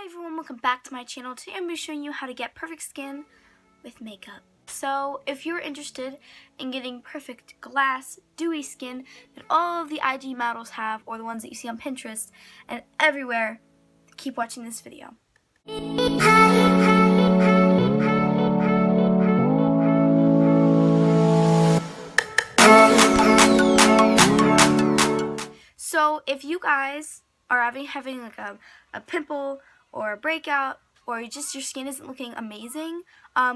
Hi everyone, welcome back to my channel. Today I'm going to be showing you how to get perfect skin with makeup. So if you're interested in getting perfect glass, dewy skin that all of the IG models have, or the ones that you see on Pinterest and everywhere, keep watching this video. So if you guys are having like a pimple or a breakout, or just your skin isn't looking amazing,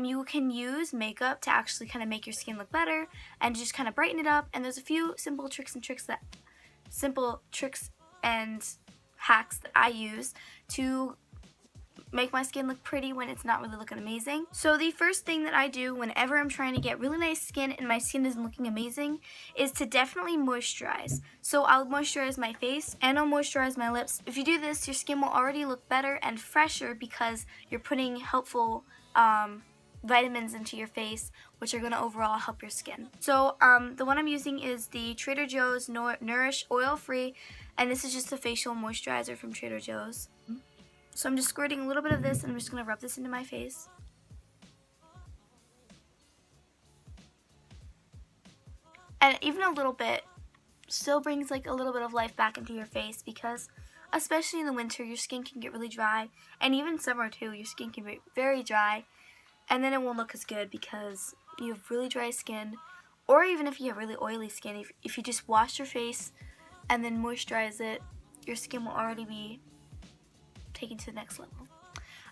you can use makeup to actually kind of make your skin look better and just kind of brighten it up. And there's a few simple tricks and hacks that I use to make my skin look pretty when it's not really looking amazing. So the first thing that I do whenever I'm trying to get really nice skin and my skin isn't looking amazing is to definitely moisturize. So I'll moisturize my face and I'll moisturize my lips. If you do this, your skin will already look better and fresher because you're putting helpful vitamins into your face, which are going to overall help your skin. So the one I'm using is the Trader Joe's Nourish Oil Free, and this is just a facial moisturizer from Trader Joe's. So I'm just squirting a little bit of this and I'm just going to rub this into my face. And even a little bit still brings like a little bit of life back into your face, because especially in the winter your skin can get really dry, and even summer too, your skin can be very dry, and then it won't look as good because you have really dry skin. Or even if you have really oily skin, if you just wash your face and then moisturize it, your skin will already be taken to the next level.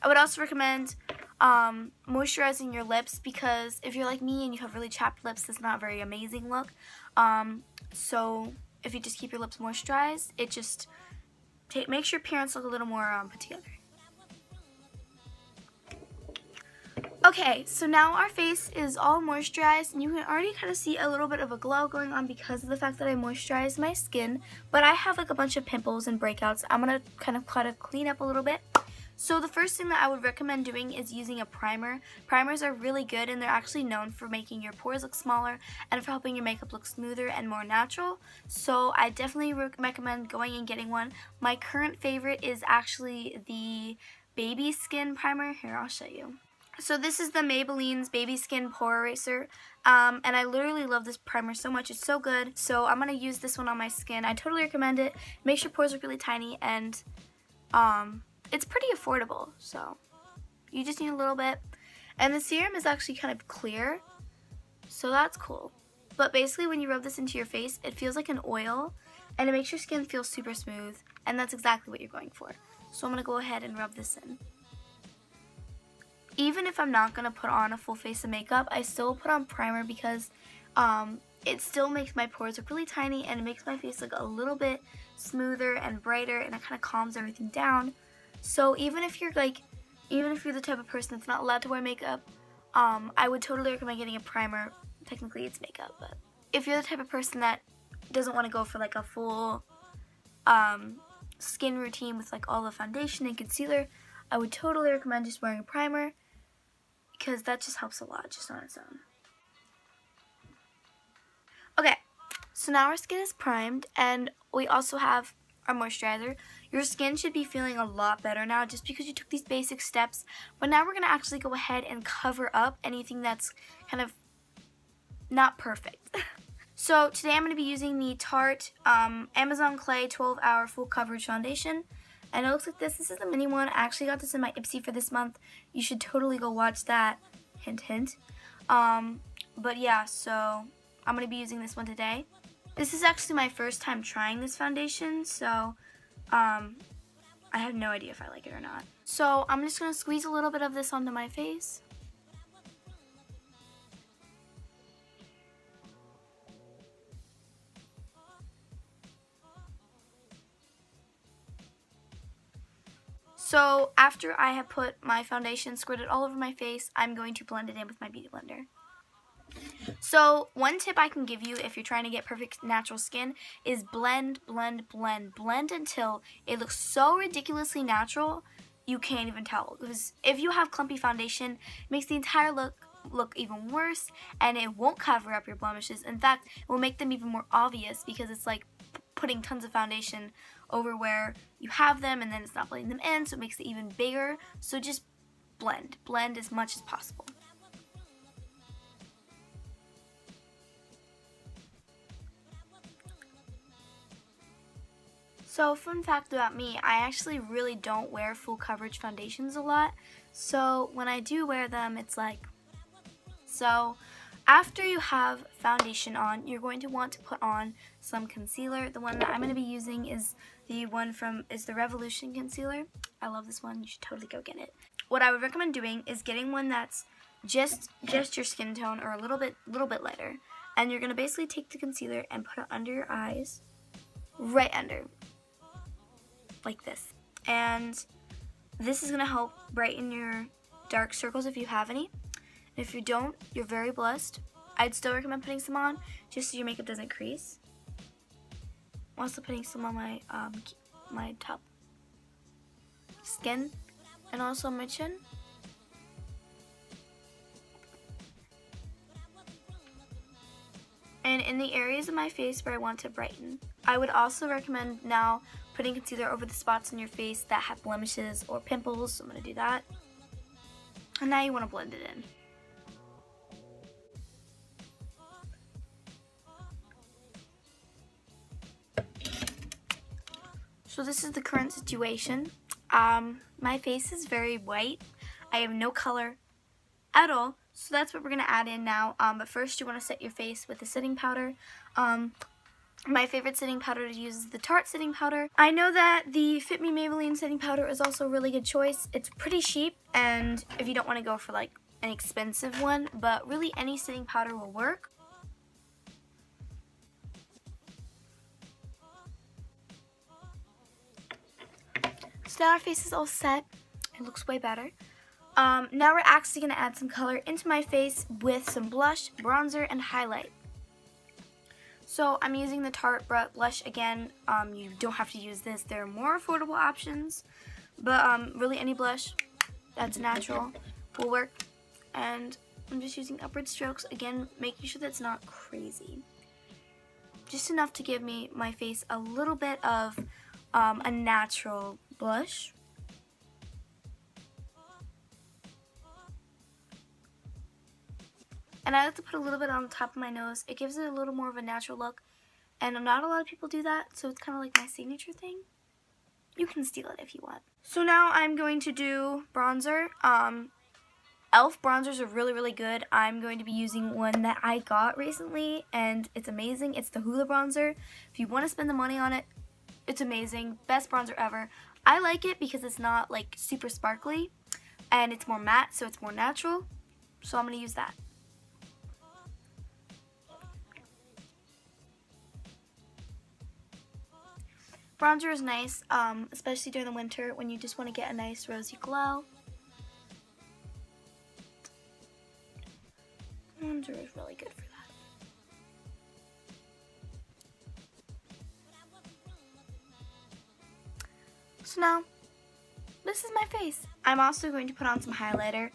I would also recommend moisturizing your lips, because if you're like me and you have really chapped lips, that's not a very amazing look. So if you just keep your lips moisturized, it just makes your appearance look a little more put together. Okay, so now our face is all moisturized, and you can already kind of see a little bit of a glow going on because of the fact that I moisturized my skin. But I have like a bunch of pimples and breakouts. I'm going to kind of clean up a little bit. So the first thing that I would recommend doing is using a primer. Primers are really good, and they're actually known for making your pores look smaller and for helping your makeup look smoother and more natural. So I definitely recommend going and getting one. My current favorite is actually the Baby Skin Primer. Here, I'll show you. So this is the Maybelline's Baby Skin Pore Eraser, and I literally love this primer so much. It's so good. So I'm going to use this one on my skin. I totally recommend it. It makes your pores look really tiny, and it's pretty affordable. So you just need a little bit. And the serum is actually kind of clear, so that's cool. But basically when you rub this into your face, it feels like an oil, and it makes your skin feel super smooth, and that's exactly what you're going for. So I'm going to go ahead and rub this in. Even if I'm not going to put on a full face of makeup, I still put on primer because it still makes my pores look really tiny, and it makes my face look a little bit smoother and brighter, and it kind of calms everything down. So even if you're the type of person that's not allowed to wear makeup, I would totally recommend getting a primer. Technically it's makeup, but if you're the type of person that doesn't want to go for like a full skin routine with like all the foundation and concealer, I would totally recommend just wearing a primer, because that just helps a lot just on its own. Okay, so now our skin is primed, and we also have our moisturizer. Your skin should be feeling a lot better now just because you took these basic steps, but now we're going to actually go ahead and cover up anything that's kind of not perfect. So today I'm going to be using the Tarte Amazon Clay 12-Hour Full Coverage Foundation. And it looks like this. This is the mini one. I actually got this in my Ipsy for this month. You should totally go watch that. Hint, hint. But yeah, so I'm going to be using this one today. This is actually my first time trying this foundation, so I have no idea if I like it or not. So I'm just going to squeeze a little bit of this onto my face. So after I have put my foundation squirted all over my face, I'm going to blend it in with my Beauty Blender. So one tip I can give you if you're trying to get perfect natural skin is blend, blend, blend. Blend until it looks so ridiculously natural you can't even tell. Because if you have clumpy foundation, it makes the entire look even worse, and it won't cover up your blemishes. In fact, it will make them even more obvious, because it's like putting tons of foundation over where you have them, and then it's not blending them in, so it makes it even bigger. So just blend as much as possible. So fun fact about me, I actually really don't wear full coverage foundations a lot. So when I do wear them, it's like, so after you have foundation on, you're going to want to put on some concealer. The one that I'm going to be using is the Revolution concealer. I love this one. You should totally go get it. What I would recommend doing is getting one that's just your skin tone or a little bit lighter. And you're going to basically take the concealer and put it under your eyes, right under, like this. And this is going to help brighten your dark circles if you have any. And if you don't, you're very blessed. I'd still recommend putting some on just so your makeup doesn't crease. I'm also putting some on my my top skin and also on my chin. And in the areas of my face where I want to brighten, I would also recommend now putting concealer over the spots on your face that have blemishes or pimples. So I'm going to do that. And now you want to blend it in. So this is the current situation. My face is very white. I have no color at all. So that's what we're going to add in now. But first you want to set your face with a setting powder. My favorite setting powder to use is the Tarte setting powder. I know that the Fit Me Maybelline setting powder is also a really good choice. It's pretty cheap, and if you don't want to go for like an expensive one, but really any setting powder will work. So now our face is all set. It looks way better. Now we're actually going to add some color into my face with some blush, bronzer, and highlight. So I'm using the Tarte blush again. You don't have to use this. There are more affordable options. But really any blush that's natural will work. And I'm just using upward strokes. Again, making sure that's not crazy. Just enough to give my face a little bit of a natural blush. And I like to put a little bit on the top of my nose. It gives it a little more of a natural look. And not a lot of people do that, so it's kind of like my signature thing. You can steal it if you want. So now I'm going to do bronzer. e.l.f. bronzers are really, really good. I'm going to be using one that I got recently, and it's amazing. It's the Hoola bronzer. If you want to spend the money on it, it's amazing. Best bronzer ever. I like it because it's not like super sparkly, and it's more matte, so it's more natural. So I'm going to use that. Bronzer is nice, especially during the winter when you just want to get a nice rosy glow. Bronzer is really good for that. So now, this is my face. I'm also going to put on some highlighter.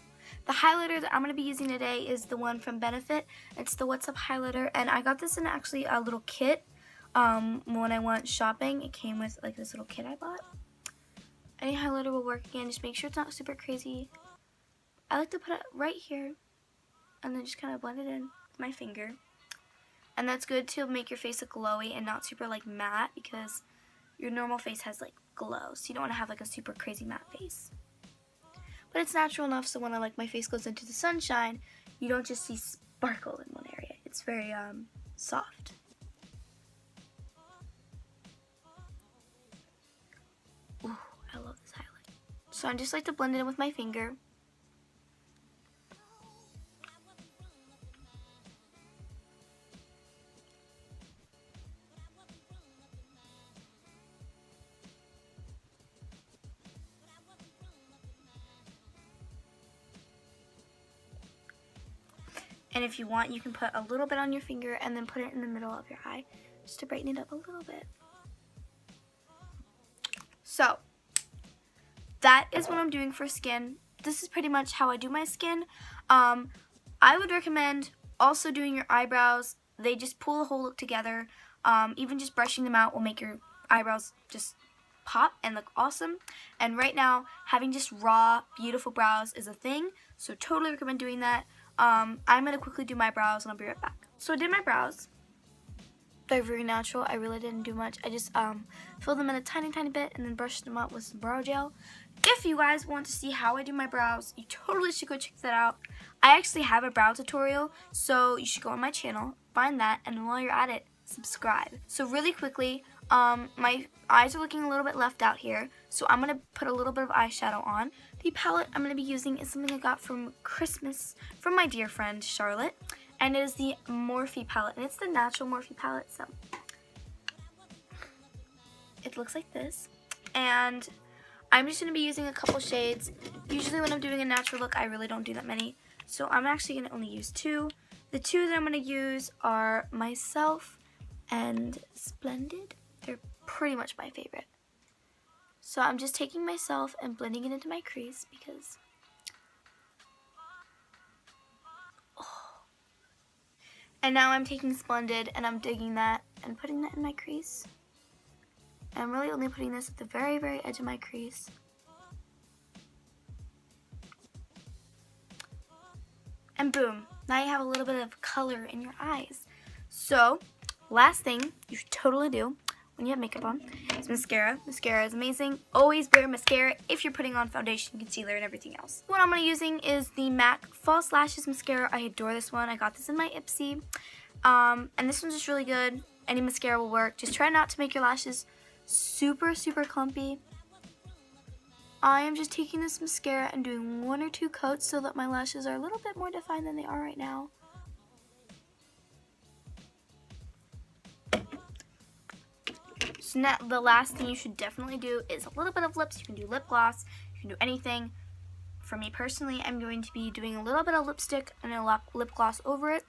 The highlighter that I'm going to be using today is the one from Benefit. It's the What's Up highlighter, and I got this in actually a little kit. When I went shopping, it came with like this little kit I bought. Any highlighter will work again. Just make sure it's not super crazy. I like to put it right here and then just kind of blend it in with my finger. And that's good to make your face look glowy and not super like matte, because your normal face has like glow, so you don't want to have like a super crazy matte face. But it's natural enough so when my face goes into the sunshine, you don't just see sparkle in one area. It's very soft. Ooh, I love this highlight. So I just like to blend it in with my finger. And if you want, you can put a little bit on your finger and then put it in the middle of your eye just to brighten it up a little bit. So, that is what I'm doing for skin. This is pretty much how I do my skin. I would recommend also doing your eyebrows. They just pull the whole look together. Even just brushing them out will make your eyebrows just pop and look awesome. And right now, having just raw, beautiful brows is a thing, so totally recommend doing that. I'm going to quickly do my brows and I'll be right back. So I did my brows. They're very natural. I really didn't do much. I just filled them in a tiny bit and then brushed them up with some brow gel. If you guys want to see how I do my brows, you totally should go check that out. I actually have a brow tutorial, so you should go on my channel, find that, and while you're at it, subscribe. So really quickly, my eyes are looking a little bit left out here, so I'm going to put a little bit of eyeshadow on. The palette I'm going to be using is something I got from Christmas from my dear friend Charlotte, and it is the Morphe palette, and it's the natural Morphe palette, so it looks like this. And I'm just going to be using a couple shades. Usually when I'm doing a natural look, I really don't do that many, so I'm actually going to only use 2. The 2 that I'm going to use are Myself and Splendid. They're pretty much my favorite. So I'm just taking Myself and blending it into my crease because and now I'm taking Splendid and I'm digging that and putting that in my crease. And I'm really only putting this at the very edge of my crease. And boom, now you have a little bit of color in your eyes. So, last thing you should totally do when you have makeup on is mascara. Mascara is amazing. Always wear mascara if you're putting on foundation, concealer, and everything else. What I'm going to be using is the MAC False Lashes Mascara. I adore this one. I got this in my Ipsy. And this one's just really good. Any mascara will work. Just try not to make your lashes super clumpy. I am just taking this mascara and doing 1 or 2 coats so that my lashes are a little bit more defined than they are right now. So now the last thing you should definitely do is a little bit of lips. You can do lip gloss, you can do anything. For me personally, I'm going to be doing a little bit of lipstick and a lip gloss over it.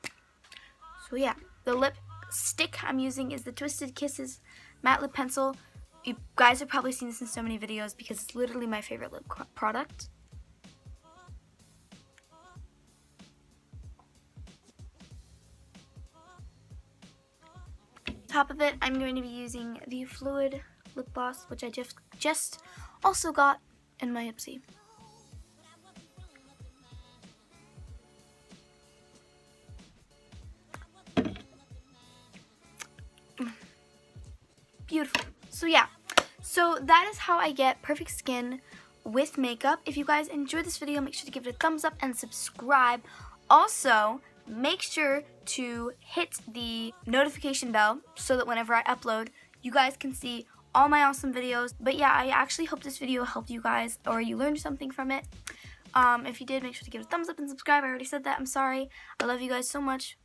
So yeah, the lipstick I'm using is the Twisted Kisses matte lip pencil. You guys have probably seen this in so many videos because it's literally my favorite lip product. Top of it, I'm going to be using the Fluid lip gloss, which I just also got in my Ipsy. Beautiful. So yeah, so that is how I get perfect skin with makeup. If you guys enjoyed this video, make sure to give it a thumbs up and subscribe. Also, make sure to hit the notification bell so that whenever I upload, you guys can see all my awesome videos. But yeah, I actually hope this video helped you guys or you learned something from it. If you did, make sure to give it a thumbs up and subscribe. I already said that. I'm sorry. I love you guys so much.